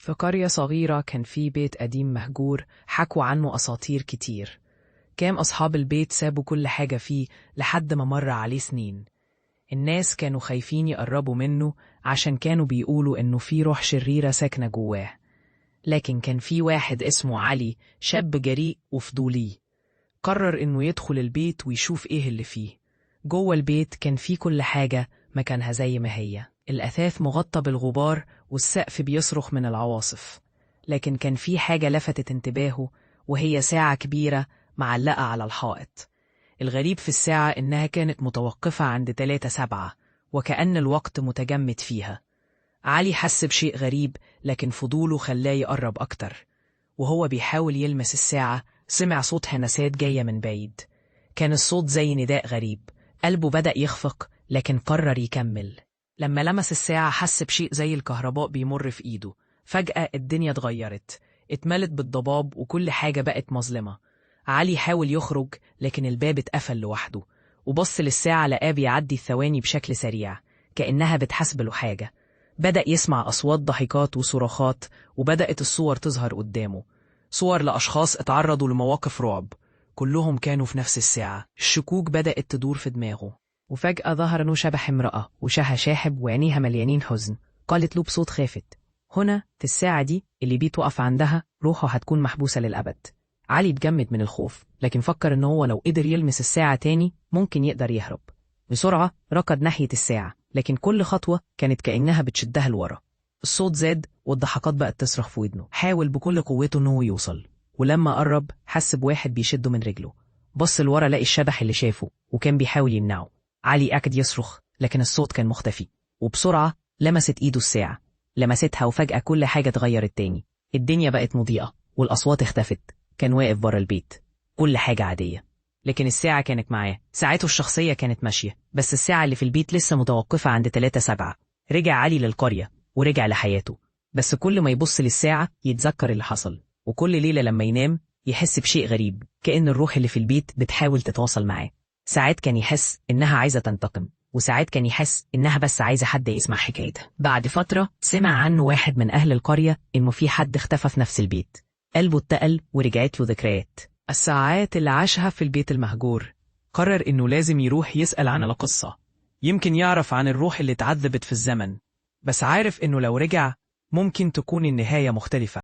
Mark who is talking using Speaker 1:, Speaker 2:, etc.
Speaker 1: في قرية صغيرة كان في بيت قديم مهجور حكوا عنه أساطير كتير. كان أصحاب البيت سابوا كل حاجة فيه لحد ما مر عليه سنين. الناس كانوا خايفين يقربوا منه عشان كانوا بيقولوا إنه في روح شريرة ساكنة جواه. لكن كان في واحد اسمه علي، شاب جريء وفضولي، قرر إنه يدخل البيت ويشوف إيه اللي فيه. جوه البيت كان فيه كل حاجة مكانها زي ما هي، الأثاث مغطى بالغبار والسقف بيصرخ من العواصف. لكن كان في حاجة لفتت انتباهه، وهي ساعة كبيرة معلقة على الحائط. الغريب في الساعة إنها كانت متوقفة عند 3:07، وكأن الوقت متجمد فيها. علي حس بشيء غريب، لكن فضوله خلاه يقرب أكتر. وهو بيحاول يلمس الساعة سمع صوت همسات جاية من بعيد. كان الصوت زي نداء غريب. قلبه بدأ يخفق، لكن قرر يكمل. لما لمس الساعة حس بشيء زي الكهرباء بيمر في إيده. فجأة الدنيا اتغيرت، اتملت بالضباب وكل حاجة بقت مظلمة. علي حاول يخرج، لكن الباب اتقفل لوحده، وبص للساعة لقاه بيعدي الثواني بشكل سريع، كأنها بتحسب له حاجة. بدأ يسمع أصوات ضحكات وصراخات، وبدأت الصور تظهر قدامه. صور لأشخاص اتعرضوا لمواقف رعب، كلهم كانوا في نفس الساعة. الشكوك بدأت تدور في دماغه، وفجأة ظهر له شبح امرأة وشها شاحب وعينيها مليانين حزن. قالت له بصوت خافت: هنا في الساعة دي اللي بيتوقف عندها روحه هتكون محبوسة للأبد. علي اتجمد من الخوف، لكن فكر إن هو لو قدر يلمس الساعة تاني ممكن يقدر يهرب. بسرعة ركض ناحية الساعة، لكن كل خطوة كانت كأنها بتشدها لورا. الصوت زاد والضحكات بقت تصرخ في ودنه. حاول بكل قوته إنه يوصل، ولما قرب حس بواحد بيشده من رجله. بص لورا لقي الشبح اللي شافه وكان بيحاول يمنعه. علي أكد يصرخ، لكن الصوت كان مختفي. وبسرعة لمست إيده الساعة، لمستها وفجأة كل حاجة اتغيرت تاني. الدنيا بقت مضيئة والأصوات اختفت. كان واقف برا البيت، كل حاجة عادية، لكن الساعة كانت معاه. ساعته الشخصية كانت ماشية، بس الساعة اللي في البيت لسه متوقفة عند 3:07. رجع علي للقرية ورجع لحياته، بس كل ما يبص للساعة يتذكر اللي حصل. وكل ليلة لما ينام يحس بشيء غريب، كأن الروح اللي في البيت بتحاول تتواصل معاه. ساعات كان يحس إنها عايزة تنتقم، وساعات كان يحس إنها بس عايزة حد يسمع حكايتها. بعد فترة سمع عنه واحد من أهل القرية إنه في حد اختفى في نفس البيت. قلبه اتقل ورجعت له ذكريات الساعات اللي عاشها في البيت المهجور. قرر إنه لازم يروح يسأل عن القصة، يمكن يعرف عن الروح اللي اتعذبت في الزمن. بس عارف إنه لو رجع ممكن تكون النهاية مختلفة.